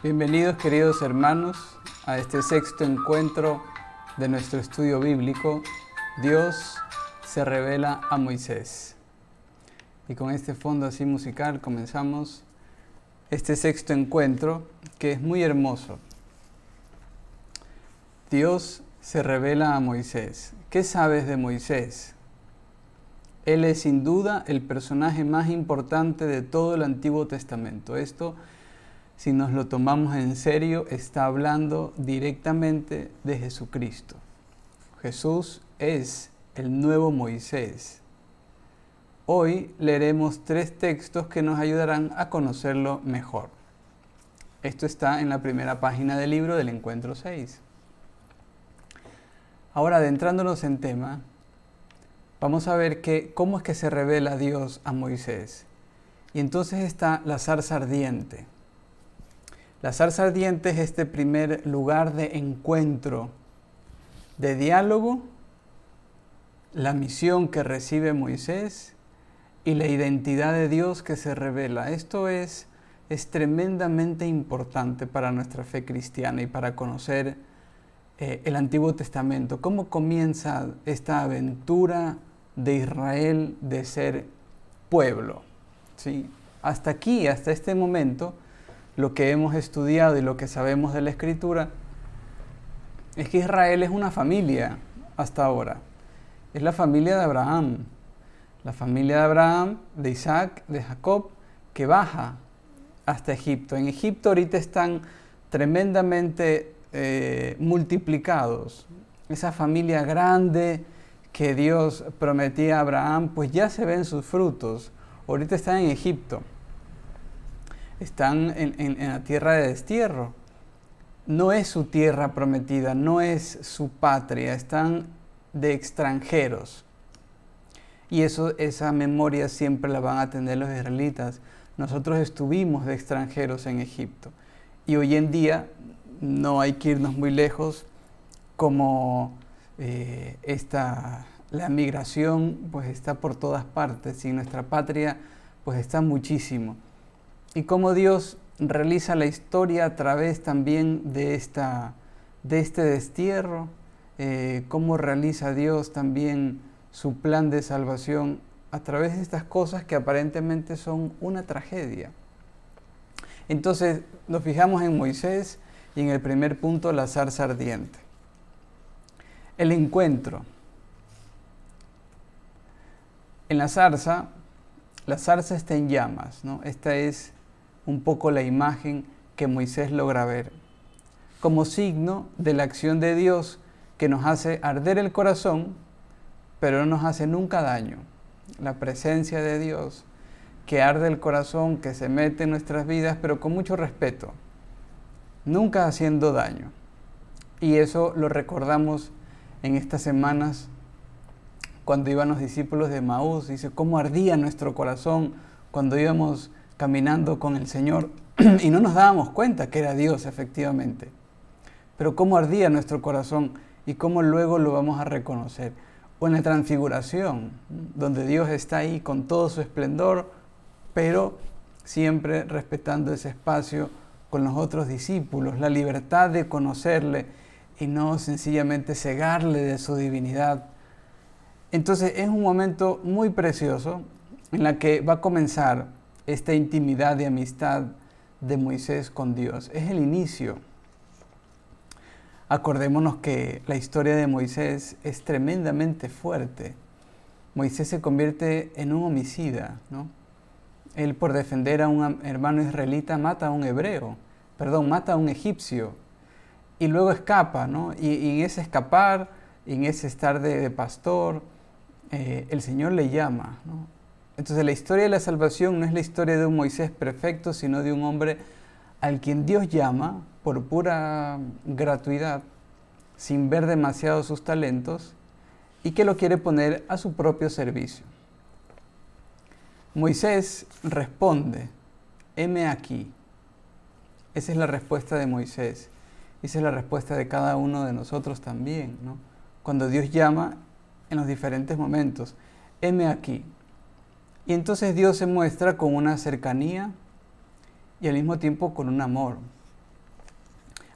Bienvenidos, queridos hermanos, a este sexto encuentro de nuestro estudio bíblico. Dios se revela a Moisés. Y con este fondo así musical comenzamos este sexto encuentro, que es muy hermoso. Dios se revela a Moisés. ¿Qué sabes de Moisés? Él es sin duda el personaje más importante de todo el Antiguo Testamento. Esto, si nos lo tomamos en serio, está hablando directamente de Jesucristo. Jesús es el nuevo Moisés. Hoy leeremos 3 textos que nos ayudarán a conocerlo mejor. Esto está en la primera página del libro del Encuentro 6. Ahora, adentrándonos en tema, vamos a ver cómo es que se revela Dios a Moisés. Y entonces está la zarza ardiente. La zarza ardiente es este primer lugar de encuentro, de diálogo, la misión que recibe Moisés y la identidad de Dios que se revela. Esto es tremendamente importante para nuestra fe cristiana y para conocer el Antiguo Testamento. ¿Cómo comienza esta aventura de Israel de ser pueblo? ¿Sí? Hasta aquí, hasta este momento, lo que hemos estudiado y lo que sabemos de la Escritura es que Israel es una familia hasta ahora. Es la familia de Abraham. La familia de Abraham, de Isaac, de Jacob, que baja hasta Egipto. En Egipto ahorita están tremendamente multiplicados. Esa familia grande que Dios prometía a Abraham, pues ya se ven sus frutos. Ahorita están en Egipto. Están en la tierra de destierro. No es su tierra prometida, no es su patria, están de extranjeros. Y esa memoria siempre la van a tener los israelitas. Nosotros estuvimos de extranjeros en Egipto. Y hoy en día no hay que irnos muy lejos, como la migración pues está por todas partes y nuestra patria pues está muchísimo. Y cómo Dios realiza la historia a través también de este destierro, cómo realiza Dios también su plan de salvación a través de estas cosas que aparentemente son una tragedia. Entonces nos fijamos en Moisés y en el primer punto, la zarza ardiente. El encuentro. En la zarza está en llamas, ¿no? Esta es un poco la imagen que Moisés logra ver, como signo de la acción de Dios que nos hace arder el corazón, pero no nos hace nunca daño. La presencia de Dios que arde el corazón, que se mete en nuestras vidas, pero con mucho respeto, nunca haciendo daño. Y eso lo recordamos en estas semanas cuando iban los discípulos de Emaús. Dice, cómo ardía nuestro corazón cuando íbamos caminando con el Señor y no nos dábamos cuenta que era Dios efectivamente. Pero cómo ardía nuestro corazón y cómo luego lo vamos a reconocer. O en la transfiguración, donde Dios está ahí con todo su esplendor, pero siempre respetando ese espacio con los otros discípulos, la libertad de conocerle y no sencillamente cegarle de su divinidad. Entonces es un momento muy precioso en la que va a comenzar esta intimidad de amistad de Moisés con Dios. Es el inicio. Acordémonos que la historia de Moisés es tremendamente fuerte. Moisés se convierte en un homicida, ¿no? Él, por defender a un hermano israelita, mata a un egipcio, y luego escapa, ¿no? Y en ese escapar, en ese estar de pastor, el Señor le llama, ¿no? Entonces la historia de la salvación no es la historia de un Moisés perfecto, sino de un hombre al quien Dios llama por pura gratuidad, sin ver demasiado sus talentos, y que lo quiere poner a su propio servicio. Moisés responde, heme aquí. Esa es la respuesta de Moisés. Esa es la respuesta de cada uno de nosotros también, ¿no? Cuando Dios llama en los diferentes momentos, heme aquí. Y entonces Dios se muestra con una cercanía y al mismo tiempo con un amor.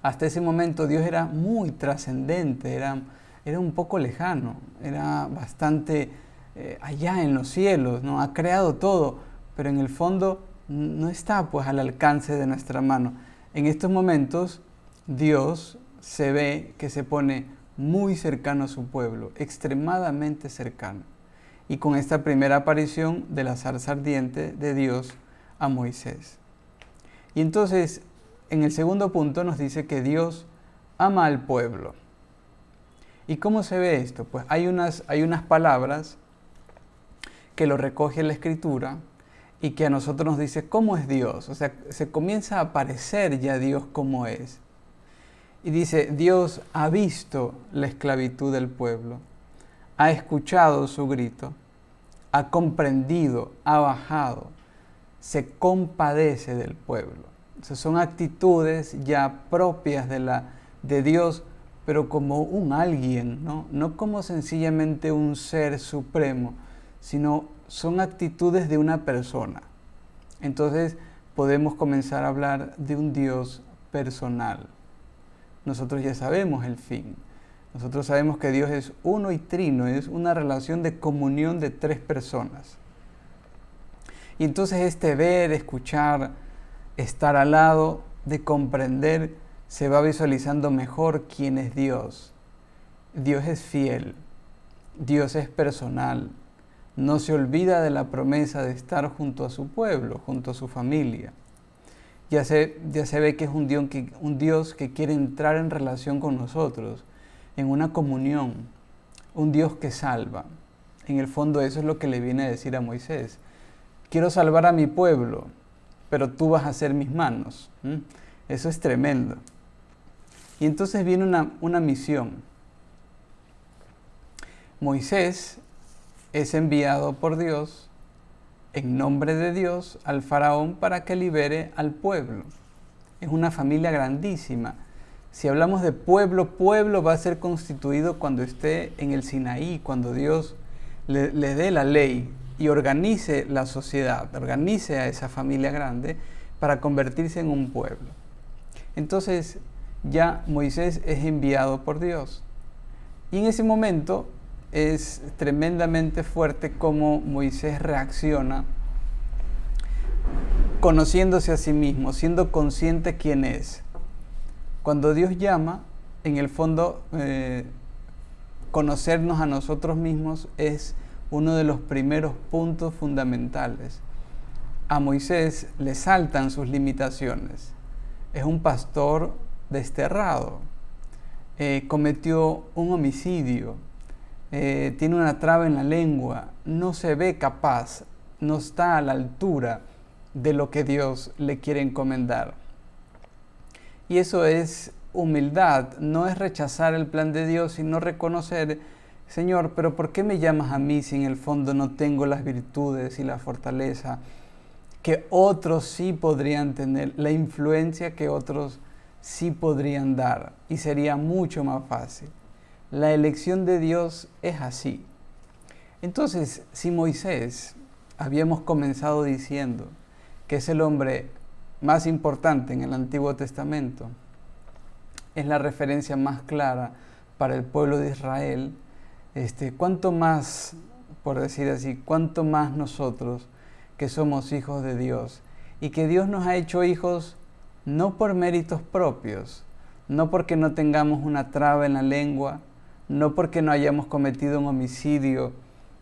Hasta ese momento Dios era muy trascendente, era un poco lejano, era bastante allá en los cielos, ¿no? Ha creado todo, pero en el fondo no está pues al alcance de nuestra mano. En estos momentos Dios se ve que se pone muy cercano a su pueblo, extremadamente cercano. Y con esta primera aparición de la zarza ardiente de Dios a Moisés. Y entonces, en el segundo punto nos dice que Dios ama al pueblo. ¿Y cómo se ve esto? Pues hay unas palabras que lo recoge la Escritura y que a nosotros nos dice cómo es Dios. O sea, se comienza a aparecer ya Dios como es. Y dice, Dios ha visto la esclavitud del pueblo, ha escuchado su grito, ha comprendido, ha bajado, se compadece del pueblo. O sea, son actitudes ya propias de Dios, pero como un alguien, ¿no? No como sencillamente un ser supremo, sino son actitudes de una persona. Entonces podemos comenzar a hablar de un Dios personal. Nosotros ya sabemos el fin. Nosotros sabemos que Dios es uno y trino, es una relación de comunión de tres personas. Y entonces este ver, escuchar, estar al lado, de comprender, se va visualizando mejor quién es Dios. Dios es fiel, Dios es personal, no se olvida de la promesa de estar junto a su pueblo, junto a su familia. Ya se ve que es un Dios que quiere entrar en relación con nosotros, en una comunión, un Dios que salva. En el fondo eso es lo que le viene a decir a Moisés. Quiero salvar a mi pueblo, pero tú vas a ser mis manos. Eso es tremendo. Y entonces viene una misión. Moisés es enviado por Dios en nombre de Dios al faraón para que libere al pueblo. Es una familia grandísima. Si hablamos de pueblo, pueblo va a ser constituido cuando esté en el Sinaí, cuando Dios le dé la ley y organice la sociedad, organice a esa familia grande para convertirse en un pueblo. Entonces ya Moisés es enviado por Dios. Y en ese momento es tremendamente fuerte cómo Moisés reacciona conociéndose a sí mismo, siendo consciente quién es. Cuando Dios llama, en el fondo, conocernos a nosotros mismos es uno de los primeros puntos fundamentales. A Moisés le saltan sus limitaciones. Es un pastor desterrado. Cometió un homicidio. Tiene una traba en la lengua. No se ve capaz. No está a la altura de lo que Dios le quiere encomendar. Y eso es humildad. No es rechazar el plan de Dios, sino reconocer: Señor, pero ¿por qué me llamas a mí si en el fondo no tengo las virtudes y la fortaleza que otros sí podrían tener, la influencia que otros sí podrían dar? Y sería mucho más fácil. La elección de Dios es así. Entonces, si Moisés, habíamos comenzado diciendo que es el hombre más importante en el Antiguo Testamento, es la referencia más clara para el pueblo de Israel, cuánto más, por decir así, cuánto más nosotros que somos hijos de Dios y que Dios nos ha hecho hijos no por méritos propios, no porque no tengamos una traba en la lengua, no porque no hayamos cometido un homicidio,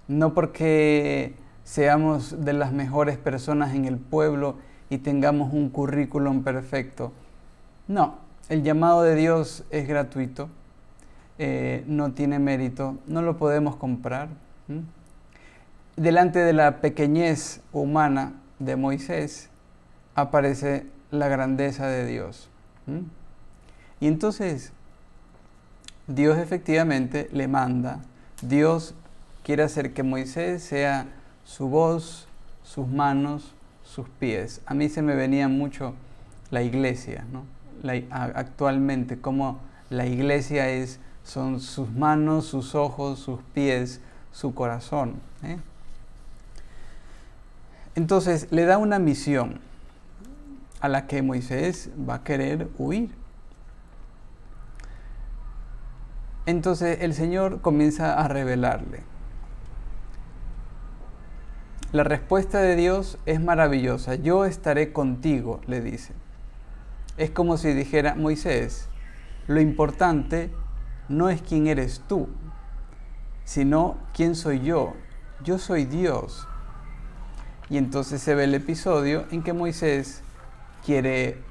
no porque seamos de las mejores personas en el pueblo y tengamos un currículum perfecto. No, el llamado de Dios es gratuito. No tiene mérito, no lo podemos comprar. Delante de la pequeñez humana de Moisés aparece la grandeza de Dios. Y entonces Dios efectivamente le manda. Dios quiere hacer que Moisés sea su voz, sus manos, sus pies. A mí se me venía mucho la iglesia, ¿no? Actualmente, como la iglesia son sus manos, sus ojos, sus pies, su corazón. Entonces le da una misión a la que Moisés va a querer huir. Entonces el Señor comienza a revelarle. La respuesta de Dios es maravillosa. Yo estaré contigo, le dice. Es como si dijera: Moisés, lo importante no es quién eres tú, sino quién soy yo. Yo soy Dios. Y entonces se ve el episodio en que Moisés quiere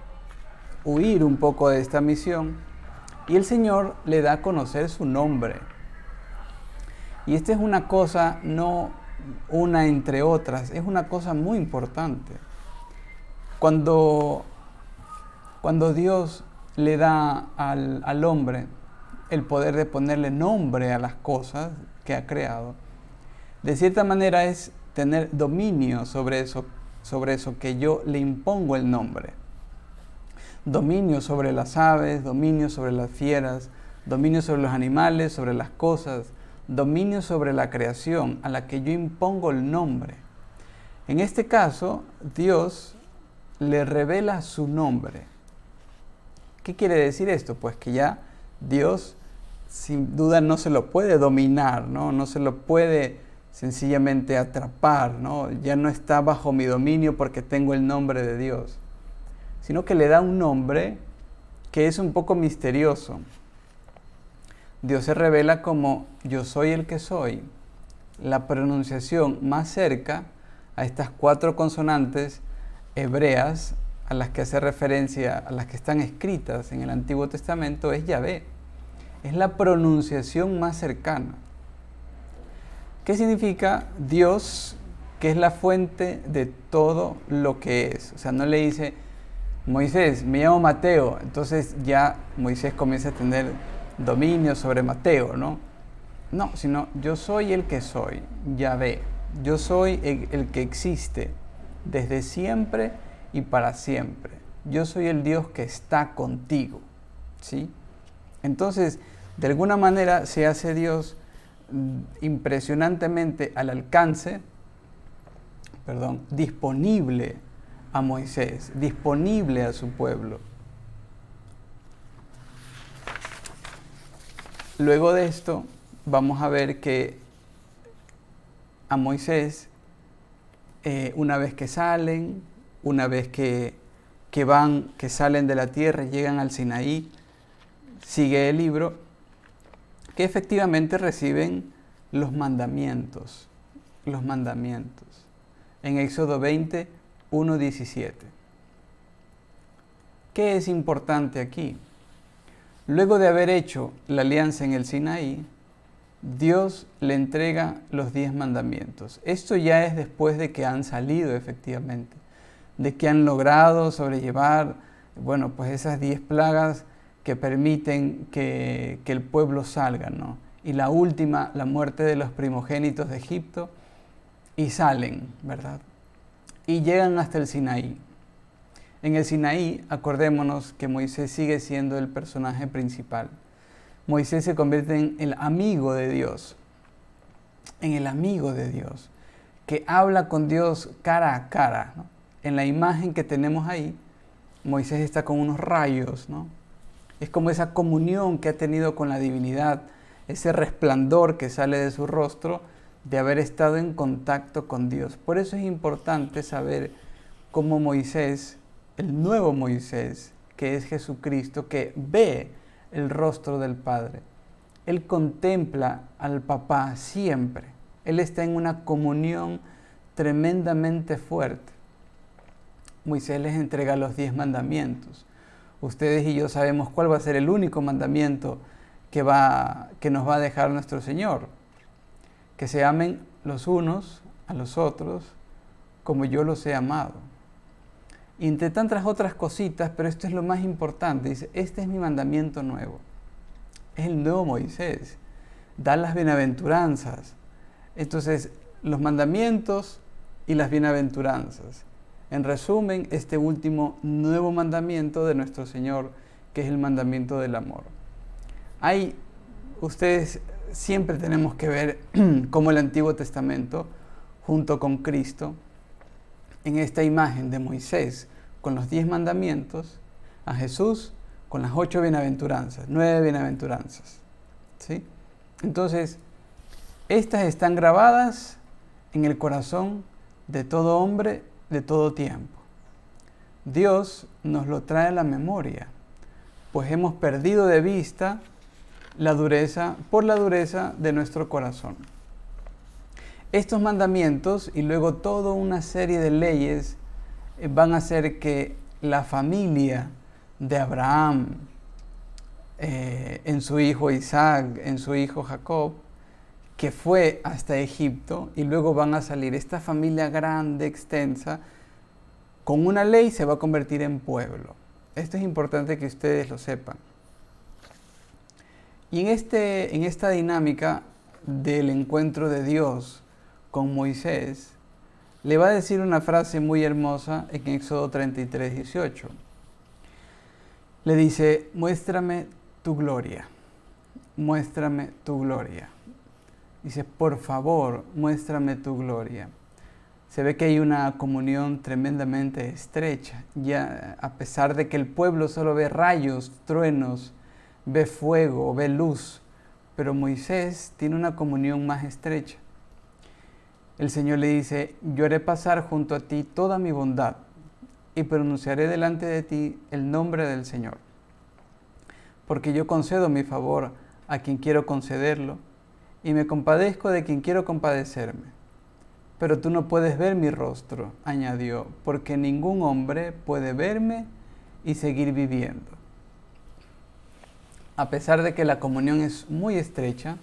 huir un poco de esta misión y el Señor le da a conocer su nombre. Y esta es una cosa, no una entre otras, es una cosa muy importante. Cuando Dios le da al hombre el poder de ponerle nombre a las cosas que ha creado, de cierta manera es tener dominio sobre eso que yo le impongo el nombre. Dominio sobre las aves, dominio sobre las fieras, dominio sobre los animales, sobre las cosas, dominio sobre la creación a la que yo impongo el nombre. En este caso, Dios le revela su nombre. ¿Qué quiere decir esto? Pues que ya Dios sin duda no se lo puede dominar, no se lo puede sencillamente atrapar, ¿no? Ya no está bajo mi dominio porque tengo el nombre de Dios, sino que le da un nombre que es un poco misterioso. Dios se revela como yo soy el que soy. La pronunciación más cerca a estas 4 consonantes hebreas a las que hace referencia, a las que están escritas en el Antiguo Testamento, es Yahvé. Es la pronunciación más cercana. ¿Qué significa Dios, que es la fuente de todo lo que es? O sea, no le dice: Moisés, me llamo Mateo. Entonces ya Moisés comienza a tener dominio sobre Mateo, ¿no? No, sino yo soy el que soy, Yahvé. Yo soy el que existe desde siempre y para siempre. Yo soy el Dios que está contigo, ¿sí? Entonces, de alguna manera se hace Dios impresionantemente al alcance, disponible a Moisés, disponible a su pueblo. Luego de esto, vamos a ver que a Moisés, una vez que salen, una vez que salen de la tierra y llegan al Sinaí, sigue el libro, que efectivamente reciben los mandamientos. En Éxodo 20, 1:17. ¿Qué es importante aquí? Luego de haber hecho la alianza en el Sinaí, Dios le entrega los 10 mandamientos. Esto ya es después de que han salido efectivamente, de que han logrado sobrellevar, pues esas 10 plagas que permiten que el pueblo salga, ¿no? Y la última, la muerte de los primogénitos de Egipto, y salen, ¿verdad? Y llegan hasta el Sinaí. En el Sinaí, acordémonos que Moisés sigue siendo el personaje principal. Moisés se convierte en el amigo de Dios, que habla con Dios cara a cara, ¿no? En la imagen que tenemos ahí, Moisés está con unos rayos, ¿no? Es como esa comunión que ha tenido con la divinidad, ese resplandor que sale de su rostro de haber estado en contacto con Dios. Por eso es importante saber cómo Moisés, el nuevo Moisés, que es Jesucristo, que ve el rostro del Padre, él contempla al Papá siempre. Él está en una comunión tremendamente fuerte. Moisés les entrega los 10 mandamientos. Ustedes y yo sabemos cuál va a ser el único mandamiento que nos va a dejar nuestro Señor. Que se amen los unos a los otros como yo los he amado. Y entre tantas otras cositas, pero esto es lo más importante, dice: este es mi mandamiento nuevo. Es el nuevo Moisés. Da las bienaventuranzas. Entonces, los mandamientos y las bienaventuranzas. En resumen, este último nuevo mandamiento de nuestro Señor, que es el mandamiento del amor. Ustedes siempre tenemos que ver cómo el Antiguo Testamento, junto con Cristo, en esta imagen de Moisés con los 10 mandamientos, a Jesús con las 8 bienaventuranzas, 9 bienaventuranzas. ¿sí? Entonces, estas están grabadas en el corazón de todo hombre de todo tiempo. Dios nos lo trae a la memoria, pues hemos perdido de vista la dureza de nuestro corazón. Estos mandamientos y luego toda una serie de leyes van a hacer que la familia de Abraham, en su hijo Isaac, en su hijo Jacob, que fue hasta Egipto, y luego van a salir esta familia grande, extensa, con una ley se va a convertir en pueblo. Esto es importante que ustedes lo sepan. Y en esta dinámica del encuentro de Dios con Moisés, le va a decir una frase muy hermosa en Éxodo 33, 18. Le dice, muéstrame tu gloria, muéstrame tu gloria. Dice, por favor, muéstrame tu gloria. Se ve que hay una comunión tremendamente estrecha, ya a pesar de que el pueblo solo ve rayos, truenos, ve fuego, ve luz, pero Moisés tiene una comunión más estrecha. El Señor le dice, yo haré pasar junto a ti toda mi bondad y pronunciaré delante de ti el nombre del Señor. Porque yo concedo mi favor a quien quiero concederlo y me compadezco de quien quiero compadecerme. Pero tú no puedes ver mi rostro, añadió, porque ningún hombre puede verme y seguir viviendo. A pesar de que la comunión es muy estrecha,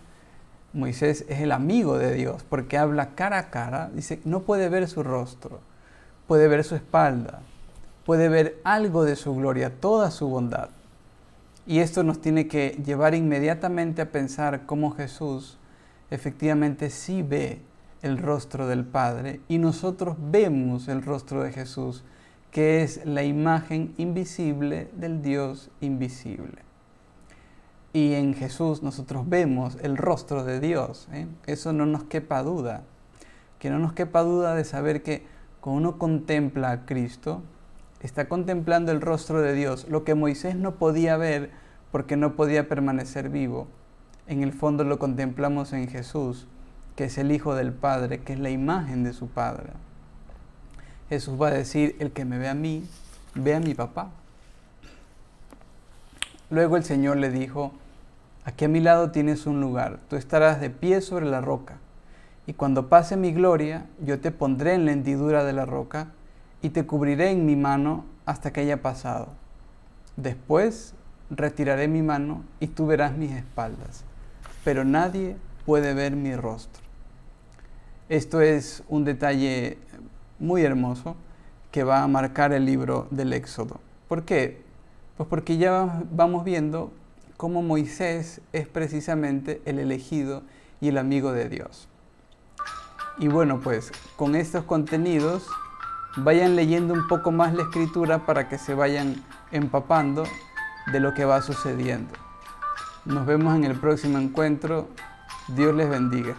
Moisés es el amigo de Dios porque habla cara a cara. Dice, no puede ver su rostro, puede ver su espalda, puede ver algo de su gloria, toda su bondad. Y esto nos tiene que llevar inmediatamente a pensar cómo Jesús efectivamente sí ve el rostro del Padre y nosotros vemos el rostro de Jesús, que es la imagen invisible del Dios invisible. Y en Jesús nosotros vemos el rostro de Dios. Eso no nos quepa duda. Que no nos quepa duda de saber que cuando uno contempla a Cristo, está contemplando el rostro de Dios. Lo que Moisés no podía ver porque no podía permanecer vivo, en el fondo lo contemplamos en Jesús, que es el Hijo del Padre, que es la imagen de su Padre. Jesús va a decir, el que me ve a mí, ve a mi papá. Luego el Señor le dijo, aquí a mi lado tienes un lugar, tú estarás de pie sobre la roca, y cuando pase mi gloria, yo te pondré en la hendidura de la roca, y te cubriré en mi mano hasta que haya pasado. Después retiraré mi mano, y tú verás mis espaldas, pero nadie puede ver mi rostro. Esto es un detalle muy hermoso que va a marcar el libro del Éxodo. ¿Por qué? Pues porque ya vamos viendo cómo Moisés es precisamente el elegido y el amigo de Dios. Y bueno, pues con estos contenidos vayan leyendo un poco más la Escritura para que se vayan empapando de lo que va sucediendo. Nos vemos en el próximo encuentro. Dios les bendiga.